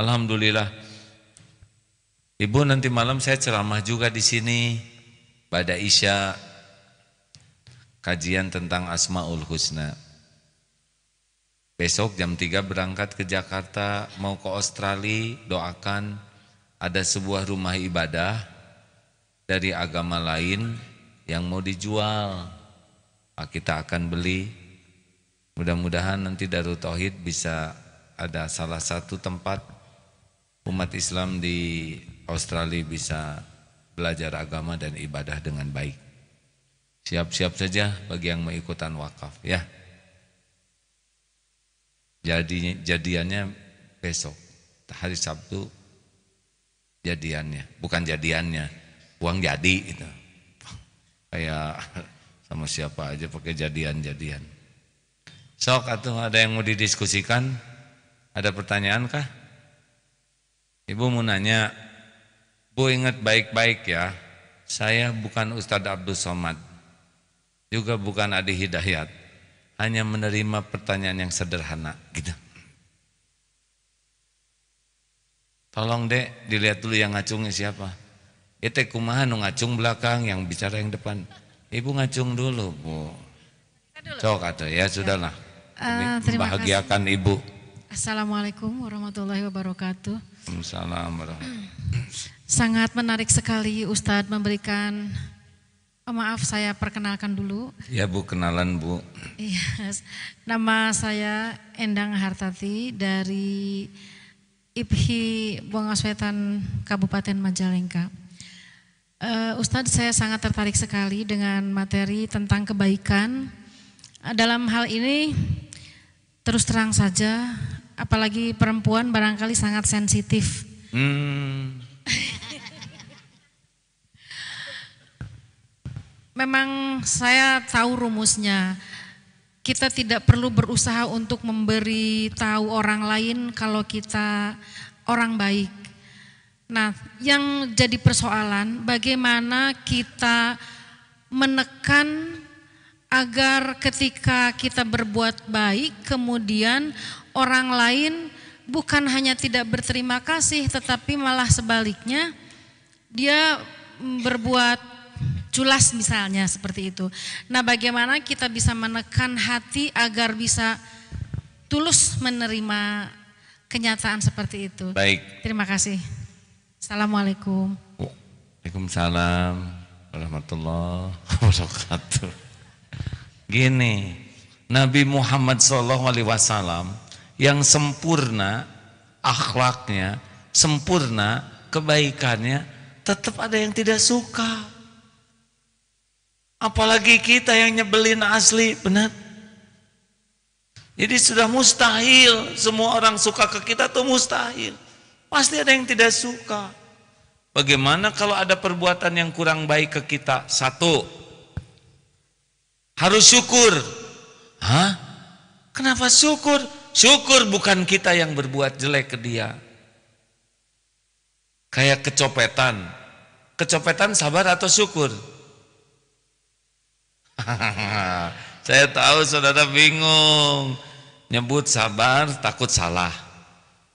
Alhamdulillah. Ibu, nanti malam saya ceramah juga di sini pada Isya, kajian tentang Asmaul Husna. Besok jam 3 berangkat ke Jakarta, mau ke Australia. Doakan, ada sebuah rumah ibadah dari agama lain yang mau dijual. Kita akan beli. Mudah-mudahan nanti Darut Tauhid bisa ada salah satu tempat umat Islam di Australia bisa belajar agama dan ibadah dengan baik. Siap-siap saja bagi yang mau ikutan wakaf ya. Jadiannya besok, hari Sabtu jadiannya, bukan jadiannya, uang jadi itu. Kayak sama siapa aja pakai jadian-jadian. Sok atuh, ada yang mau didiskusikan? Ada pertanyaan kah? Ibu mau nanya, Bu ingat baik-baik ya, saya bukan Ustadz Abdul Somad, juga bukan Adi Hidayat, hanya menerima pertanyaan yang sederhana gitu. Tolong dek, dilihat dulu yang ngacungnya siapa. Itu kumaha nu ngacung belakang, yang bicara yang depan. Ibu ngacung dulu, Bu. Cok atau ya sudahlah. Membahagiakan Ibu. Assalamualaikum warahmatullahi wabarakatuh. Waalaikumsalam warahmatullahi wabarakatuh. Sangat menarik sekali Ustadz memberikan, maaf saya perkenalkan dulu. Ya Bu, kenalan Bu. Iya, nama saya Endang Hartati dari IPHI Bongaswetan Kabupaten Majalengka. Ustadz, saya sangat tertarik sekali dengan materi tentang kebaikan. Dalam hal ini terus terang saja, apalagi perempuan barangkali sangat sensitif. Memang saya tahu rumusnya. Kita tidak perlu berusaha untuk memberi tahu orang lain kalau kita orang baik. Nah, yang jadi persoalan bagaimana kita menekan agar ketika kita berbuat baik kemudian orang lain bukan hanya tidak berterima kasih tetapi malah sebaliknya dia berbuat culas misalnya seperti itu. Nah, bagaimana kita bisa menekan hati agar bisa tulus menerima kenyataan seperti itu. Baik. Terima kasih. Assalamualaikum. Waalaikumsalam warahmatullahi wabarakatuh. Gini, Nabi Muhammad SAW yang sempurna akhlaknya, sempurna kebaikannya, tetap ada yang tidak suka. Apalagi kita yang nyebelin asli, benar. Jadi sudah mustahil semua orang suka ke kita tuh mustahil. Pasti ada yang tidak suka. Bagaimana kalau ada perbuatan yang kurang baik ke kita? Satu, harus syukur. Hah? Kenapa syukur? Syukur bukan kita yang berbuat jelek ke dia. Kayak kecopetan. Kecopetan sabar atau syukur? Saya tahu saudara bingung. Nyebut sabar takut salah,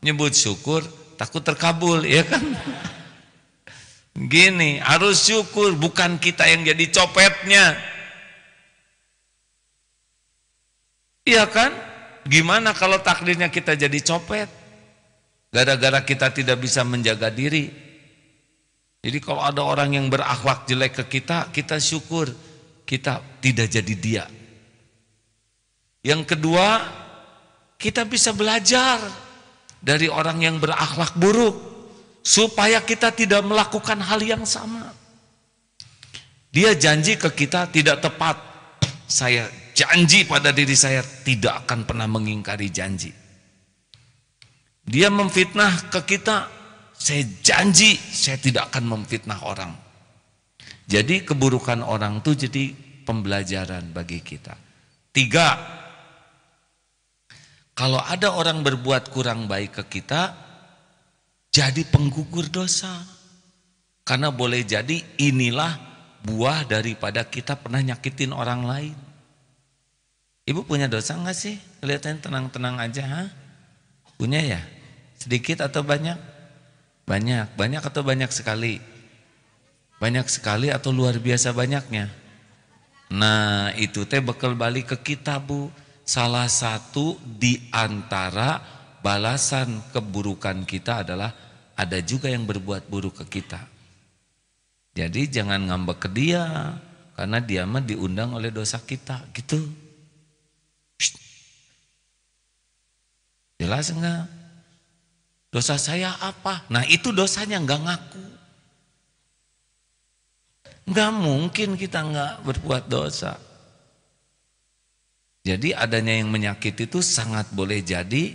nyebut syukur takut terkabul, ya kan? Gini, harus syukur, bukan kita yang jadi copetnya. Iya kan? Gimana kalau takdirnya kita jadi copet? Gara-gara kita tidak bisa menjaga diri. Jadi kalau ada orang yang berakhlak jelek ke kita, kita syukur. Kita tidak jadi dia. Yang kedua, kita bisa belajar dari orang yang berakhlak buruk supaya kita tidak melakukan hal yang sama. Dia janji ke kita tidak tepat. Saya janji pada diri saya tidak akan pernah mengingkari janji. Dia memfitnah ke kita, saya janji saya tidak akan memfitnah orang. Jadi keburukan orang itu jadi pembelajaran bagi kita. 3, kalau ada orang berbuat kurang baik ke kita, jadi penggugur dosa. Karena boleh jadi inilah buah daripada kita pernah nyakitin orang lain. Ibu punya dosa enggak sih? Kelihatannya tenang-tenang aja, ha? Punya ya? Sedikit atau banyak? Banyak. Banyak atau banyak sekali? Banyak sekali atau luar biasa banyaknya? Nah itu teh bekal balik ke kita Bu. Salah satu di antara balasan keburukan kita adalah ada juga yang berbuat buruk ke kita. Jadi jangan ngambek ke dia, karena dia mah diundang oleh dosa kita gitu. Jelas enggak? Dosa saya apa? Nah itu dosanya enggak ngaku. Enggak mungkin kita enggak berbuat dosa. Jadi adanya yang menyakiti itu sangat boleh jadi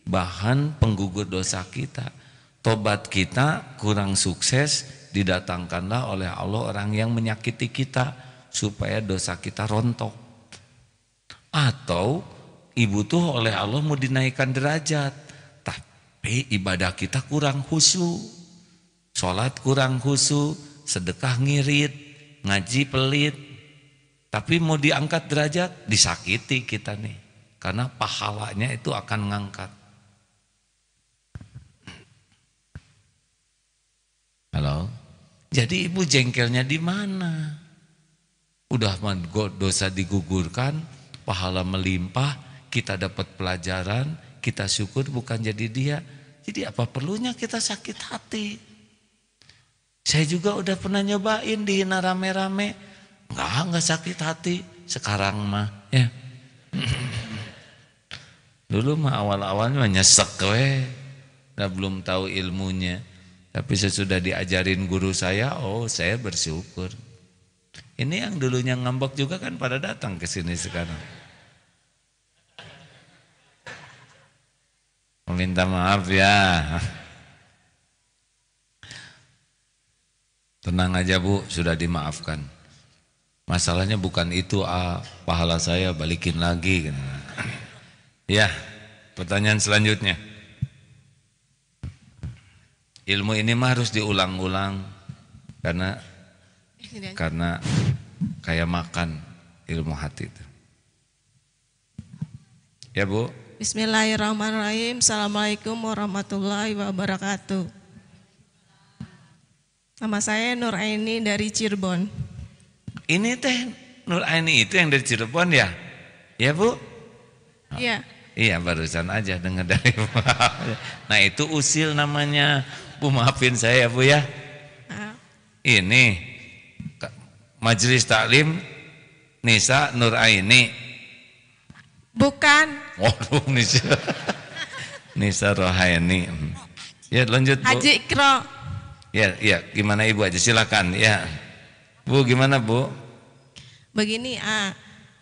bahan penggugur dosa kita. Tobat kita kurang sukses, didatangkanlah oleh Allah orang yang menyakiti kita supaya dosa kita rontok. Atau ibu tuh oleh Allah mau dinaikkan derajat, tapi ibadah kita kurang khusyuk, sholat kurang khusyuk, sedekah ngirit, ngaji pelit, tapi mau diangkat derajat, disakiti kita nih, karena pahalanya itu akan ngangkat. Halo, jadi ibu jengkelnya di mana? Udah dosa digugurkan, pahala melimpah, kita dapat pelajaran, kita syukur bukan jadi dia. Jadi apa perlunya kita sakit hati? Saya juga udah pernah nyobain dihina rame-rame, enggak sakit hati. Sekarang mah ya. Dulu mah awal-awalnya nyesek we, udah belum tahu ilmunya. Tapi sesudah diajarin guru saya, oh saya bersyukur. Ini yang dulunya ngambek juga kan pada datang ke sini sekarang. Minta maaf ya. Tenang aja Bu, sudah dimaafkan. Masalahnya bukan itu, pahala saya balikin lagi. Ya, pertanyaan selanjutnya. Ilmu ini mah harus diulang-ulang karena kayak makan ilmu hati itu. Ya Bu. Bismillahirrahmanirrahim. Assalamualaikum warahmatullahi wabarakatuh. Nama saya Nur Aini dari Cirebon. Ini teh Nur Aini itu yang dari Cirebon ya? Ya Bu? Iya. Iya barusan aja dengar dari Bu. Nah itu usil namanya. Bu maafin saya Bu ya. Ini Majelis Taklim Nisa Nur Aini. Bukan. Waduh Nisa Rohaini. Ya lanjut Bu. Haji Ikro. Ya gimana Ibu aja silakan ya. Bu gimana Bu? Begini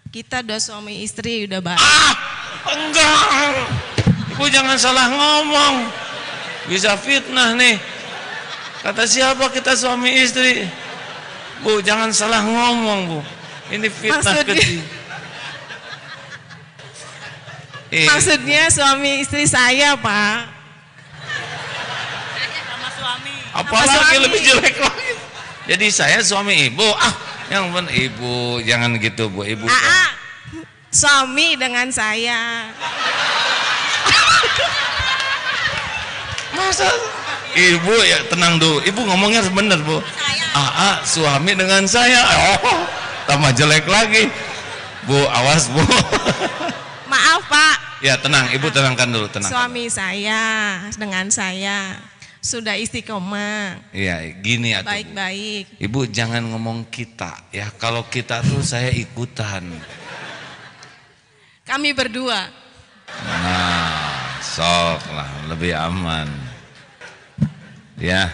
kita udah suami istri udah baik. Enggak. Ibu jangan salah ngomong. Bisa fitnah nih. Kata siapa kita suami istri? Bu jangan salah ngomong Bu. Ini fitnah kecil. Maksudnya suami istri saya Pak. Sama suami. Apalagi lebih jelek lagi. Jadi saya suami ibu. Yang pun ibu jangan gitu Bu. Ibu. Suami dengan saya. Masa ibu ya tenang dulu. Ibu ngomongnya bener Bu. Suami dengan saya. Oh, tambah jelek lagi. Bu awas Bu. Maaf Pak. Ya tenang, Ibu tenangkan dulu, tenang. Suami saya dengan saya sudah istiqomah. Iya, gini atuh. Baik-baik. Ibu jangan ngomong kita ya. Kalau kita tuh saya ikutan. Kami berdua. Nah, sok lah lebih aman. Ya.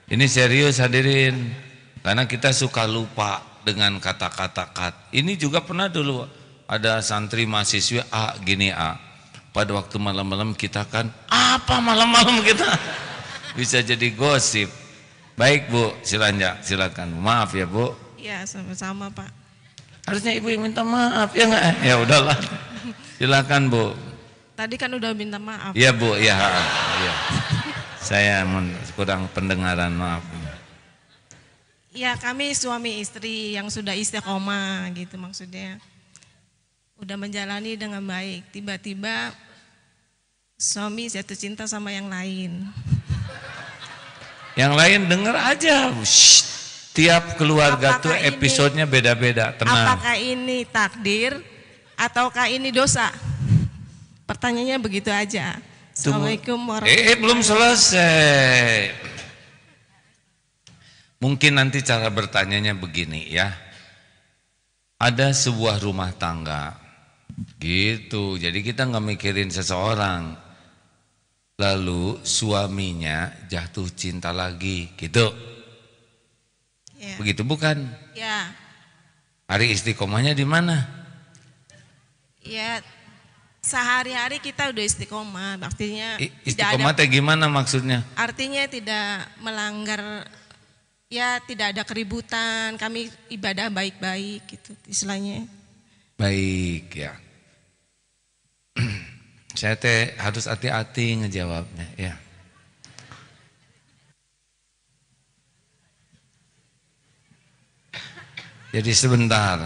Ini serius hadirin. Karena kita suka lupa dengan kata-kata Ini juga pernah dulu ada santri mahasiswa gini pada waktu malam-malam kita kan apa malam-malam kita bisa jadi gosip. Baik Bu, silakan. Maaf ya Bu. Iya sama-sama Pak. Harusnya Ibu yang minta maaf ya nggak? Ya udahlah. Silakan Bu. Tadi kan udah minta maaf. Iya Bu, ya. Saya kurang pendengaran, maaf. Ya kami suami istri yang sudah istiqomah gitu maksudnya. Udah menjalani dengan baik. Tiba-tiba Suami jatuh cinta sama yang lain. Yang lain denger aja. Shh. Tiap keluarga tuh Apakah episodenya beda-beda. Tenang. Apakah ini takdir ataukah ini dosa? Pertanyaannya begitu aja. Assalamualaikum warahmatullahi wabarakatuh. Belum selesai. Mungkin nanti cara bertanyanya begini ya. Ada sebuah rumah tangga gitu, jadi kita nggak mikirin seseorang, lalu suaminya jatuh cinta lagi gitu, Ya. begitu bukan? Ya, Hari istiqomahnya di mana? ya sehari-hari kita udah istiqomah, artinya Istiqomah teh gimana maksudnya? artinya tidak melanggar, ya tidak ada keributan, kami ibadah baik-baik gitu istilahnya. Baik ya. Saya teh harus hati-hati ngejawabnya ya. Jadi sebentar,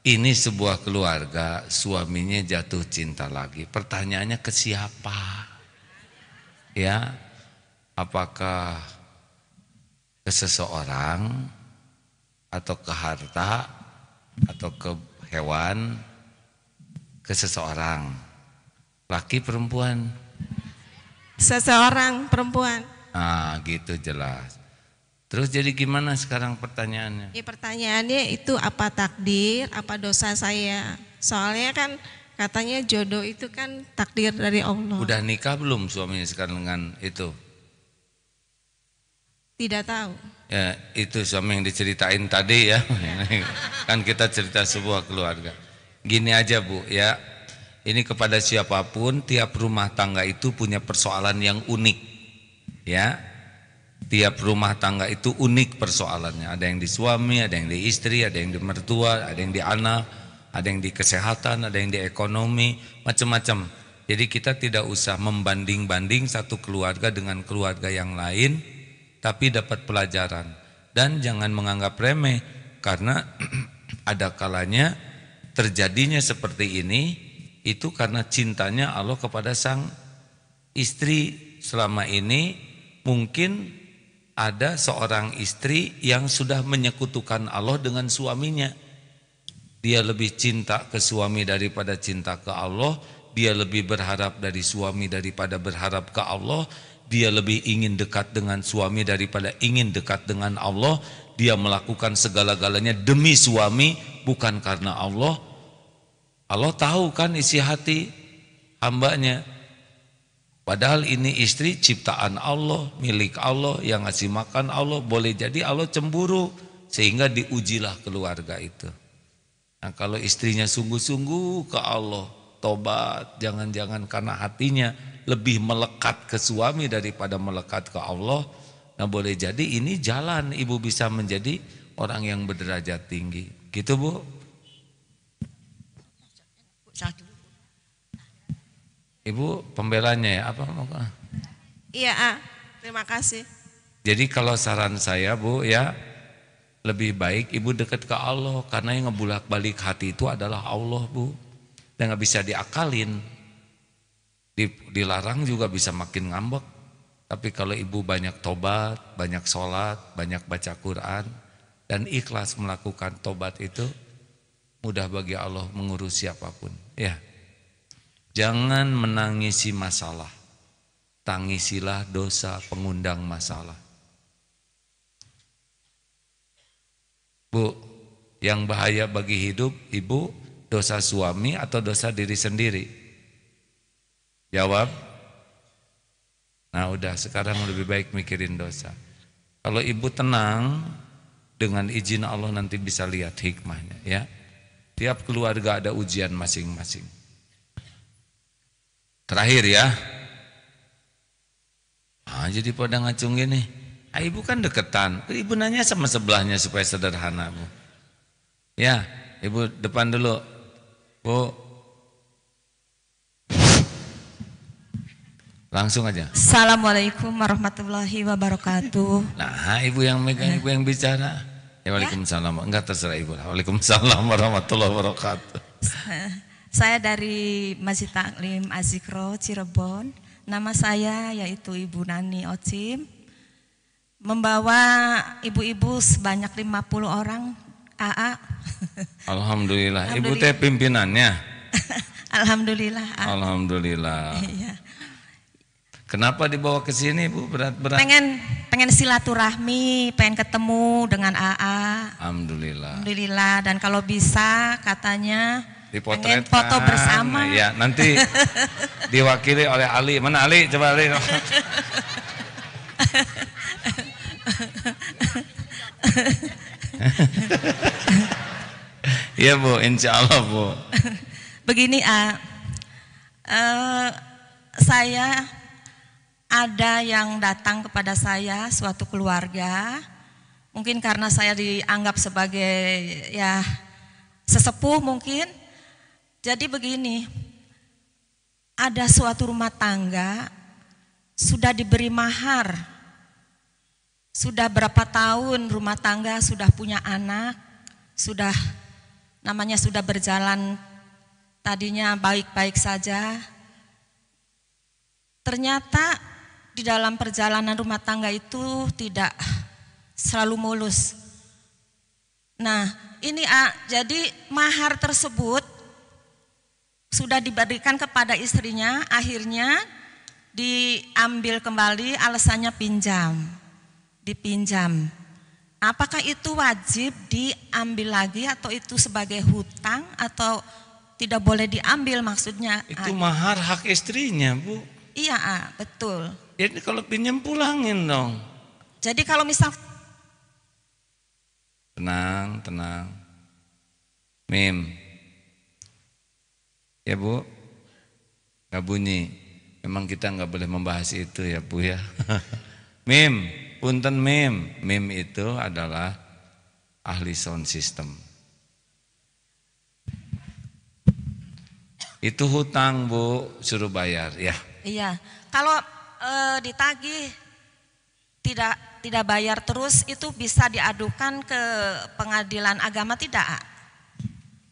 ini sebuah keluarga suaminya jatuh cinta lagi. Pertanyaannya ke siapa? Ya, apakah ke seseorang atau ke harta atau ke hewan, ke seseorang, laki perempuan? Seseorang perempuan. Nah gitu jelas. Terus jadi gimana sekarang pertanyaannya? Ya, pertanyaannya itu apa takdir, apa dosa saya? Soalnya kan katanya jodoh itu kan takdir dari Allah. Udah nikah belum suaminya sekarang dengan itu? Tidak tahu. Ya itu suami yang diceritain tadi ya. Kan kita cerita sebuah keluarga. Gini aja Bu ya, ini kepada siapapun, tiap rumah tangga itu punya persoalan yang unik ya. Tiap rumah tangga itu unik persoalannya. Ada yang di suami, ada yang di istri, ada yang di mertua, ada yang di anak, ada yang di kesehatan, ada yang di ekonomi, macam-macam. Jadi kita tidak usah membanding-banding satu keluarga dengan keluarga yang lain, tapi dapat pelajaran. Dan jangan menganggap remeh, karena ada kalanya terjadinya seperti ini, itu karena cintanya Allah kepada sang istri. Selama ini mungkin ada seorang istri yang sudah menyekutukan Allah dengan suaminya. Dia lebih cinta ke suami daripada cinta ke Allah. Dia lebih berharap dari suami daripada berharap ke Allah. Dia lebih ingin dekat dengan suami daripada ingin dekat dengan Allah. Dia melakukan segala-galanya demi suami, bukan karena Allah. Allah tahu kan isi hati hambanya. Padahal ini istri ciptaan Allah, milik Allah, yang ngasih makan Allah. Boleh jadi Allah cemburu, sehingga diujilah keluarga itu. Nah kalau istrinya sungguh-sungguh ke Allah, tobat, jangan-jangan karena hatinya lebih melekat ke suami daripada melekat ke Allah. Nah boleh jadi ini jalan ibu bisa menjadi orang yang berderajat tinggi. Gitu Bu? Ibu pembelanya ya apa? Iya, terima kasih. Jadi kalau saran saya Bu ya, lebih baik ibu dekat ke Allah, karena yang ngebulak-balik hati itu adalah Allah Bu. Dan gak bisa diakalin. Dilarang juga bisa makin ngambek. Tapi kalau ibu banyak tobat, banyak sholat, banyak baca Quran, dan ikhlas melakukan tobat itu, mudah bagi Allah mengurus siapapun. Ya. Jangan menangisi masalah, tangisilah dosa pengundang masalah. Bu, yang bahaya bagi hidup ibu, dosa suami atau dosa diri sendiri? Jawab. Nah udah, sekarang lebih baik mikirin dosa. Kalau ibu tenang, dengan izin Allah nanti bisa lihat hikmahnya ya. Tiap keluarga ada ujian masing-masing. Terakhir ya. Nah, jadi pada ngacung gini. Ibu kan deketan. Ibu nanya sama sebelahnya supaya sederhana Bu. Ya, ibu depan dulu. Bu. Langsung aja. Assalamualaikum warahmatullahi wabarakatuh. Nah, ibu yang megang, ibu yang bicara. Ya, waalaikumsalam. Enggak terserah ibu lah. Waalaikumsalam warahmatullahi wabarakatuh. Saya dari Masjid Taklim Azikro Cirebon. Nama saya yaitu Ibu Nani Ocim. Membawa ibu-ibu sebanyak 50 orang AA. Alhamdulillah. Ibu teh pimpinannya. Alhamdulillah. Alhamdulillah. Iya. Kenapa dibawa ke sini Bu? Berat-berat. Pengen silaturahmi, pengen ketemu dengan AA. Alhamdulillah. Alhamdulillah. Dan kalau bisa katanya pengen Dipotretkan. foto bersama. Ya, nanti diwakili oleh Ali. Mana Ali? Coba Ali. Iya Bu, insya Allah Bu. Begini saya ada yang datang kepada saya suatu keluarga, mungkin karena saya dianggap sebagai ya sesepuh mungkin. Jadi begini, ada suatu rumah tangga sudah diberi mahar, sudah berapa tahun rumah tangga sudah punya anak, sudah namanya sudah berjalan tadinya baik-baik saja. Ternyata di dalam perjalanan rumah tangga itu tidak selalu mulus. Nah, ini jadi mahar tersebut sudah diberikan kepada istrinya, akhirnya diambil kembali, alasannya pinjam, dipinjam. Apakah itu wajib diambil lagi atau itu sebagai hutang atau tidak boleh diambil maksudnya? Itu mahar hak istrinya Bu. Iya, betul. Jadi kalau pinjam pulangin dong. Jadi kalau misal Tenang, tenang. Mim. Ya Bu, nggak bunyi. Memang kita nggak boleh membahas itu ya Bu ya. Mim, punten Mim. Mim itu adalah ahli sound system. Itu hutang Bu, suruh bayar ya. iya, kalau ditagih tidak bayar terus itu bisa diadukan ke pengadilan agama tidak?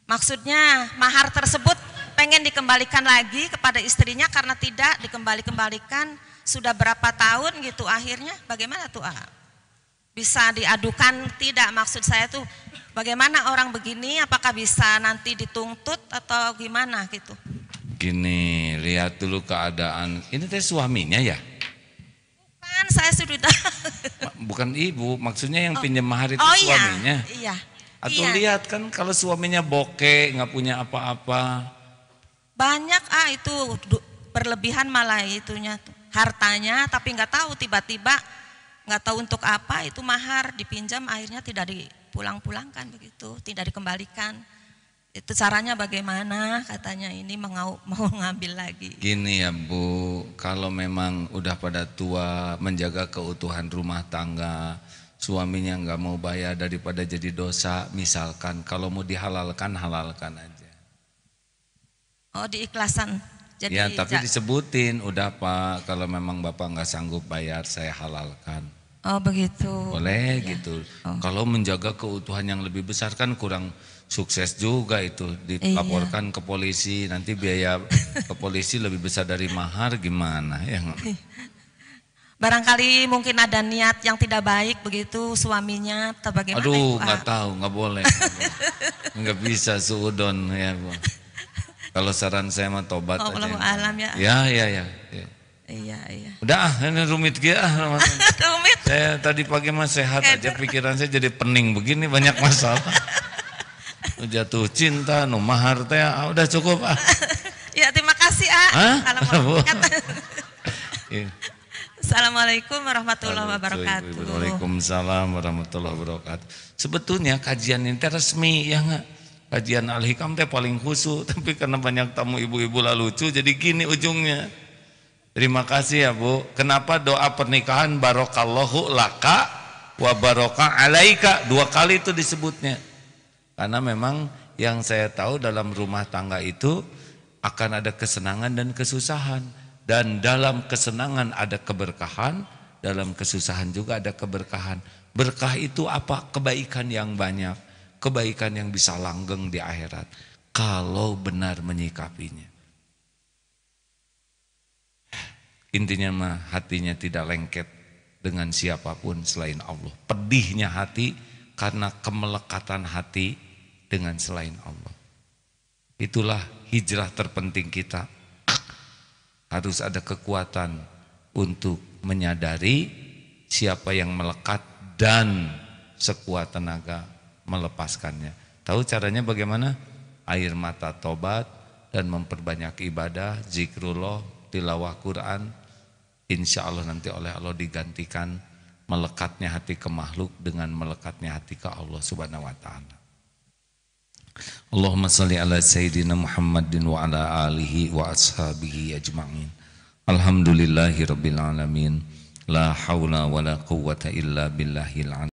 Maksudnya mahar tersebut pengen dikembalikan lagi kepada istrinya karena tidak dikembalikan sudah berapa tahun gitu, akhirnya bagaimana tuh bisa diadukan tidak? Maksud saya tuh bagaimana orang begini, apakah bisa nanti dituntut atau gimana gitu? Gini, lihat dulu keadaan. Ini teh suaminya ya? Bukan, saya sudah Bukan ibu, maksudnya yang pinjam mahar itu suaminya. Iya. Atau iya. lihat kan kalau suaminya bokeh, nggak punya apa-apa. Banyak itu berlebihan malah itunya tuh, hartanya, tapi nggak tahu tiba-tiba nggak tahu untuk apa itu mahar dipinjam akhirnya tidak dipulang-pulangkan begitu, tidak dikembalikan. Itu caranya bagaimana? Katanya ini mau ngambil lagi. Gini ya Bu, kalau memang udah pada tua menjaga keutuhan rumah tangga, suaminya nggak mau bayar daripada jadi dosa, misalkan kalau mau dihalalkan halalkan aja. Oh, diikhlasan. Jadi Ya tapi disebutin, udah Pak, kalau memang Bapak nggak sanggup bayar saya halalkan. Oh begitu. Boleh Ya. gitu. Oh. Kalau menjaga keutuhan yang lebih besar kan kurang sukses juga itu, dilaporkan ke polisi, nanti biaya ke polisi lebih besar dari mahar, gimana ya? Barangkali mungkin ada niat yang tidak baik begitu suaminya atau bagaimana? Aduh, Ibu? nggak tahu, nggak boleh, nggak bisa suudon ya Bu. Kalau saran saya mah tobat aja. Allahu alam ya. Ya. Iya. Udah ini rumit ya. Rumit. Saya tadi pagi mah sehat aja, pikiran saya jadi pening begini, banyak masalah. Jatuh cinta, nu mahar teh, udah cukup Ya terima kasih Assalamualaikum warahmatullahi wabarakatuh. Waalaikumsalam warahmatullahi wabarakatuh. Sebetulnya kajian ini resmi ya nggak? Kajian Al-Hikam teh paling khusyuk, tapi karena banyak tamu ibu-ibu lah lucu, jadi gini ujungnya. Terima kasih ya Bu. Kenapa doa pernikahan barokallahu laka wa barokah alaika 2 kali itu disebutnya? Karena memang yang saya tahu dalam rumah tangga itu akan ada kesenangan dan kesusahan. Dan dalam kesenangan ada keberkahan, dalam kesusahan juga ada keberkahan. Berkah itu apa? Kebaikan yang banyak, kebaikan yang bisa langgeng di akhirat. kalau benar menyikapinya. Intinya mah hatinya tidak lengket dengan siapapun selain Allah. Pedihnya hati karena kemelekatan hati dengan selain Allah. Itulah hijrah terpenting kita. Harus ada kekuatan untuk menyadari siapa yang melekat dan sekuat tenaga melepaskannya. Tahu caranya bagaimana? Air mata tobat dan memperbanyak ibadah, zikrullah, tilawah Quran. Insya Allah nanti oleh Allah digantikan melekatnya hati ke makhluk dengan melekatnya hati ke Allah Subhanahu wa ta'ala. Allahumma salli ala Sayyidina Muhammadin wa ala alihi wa ashabihi ajma'in. Alhamdulillahi rabbil alamin. La hawla wa la quwwata illa billahil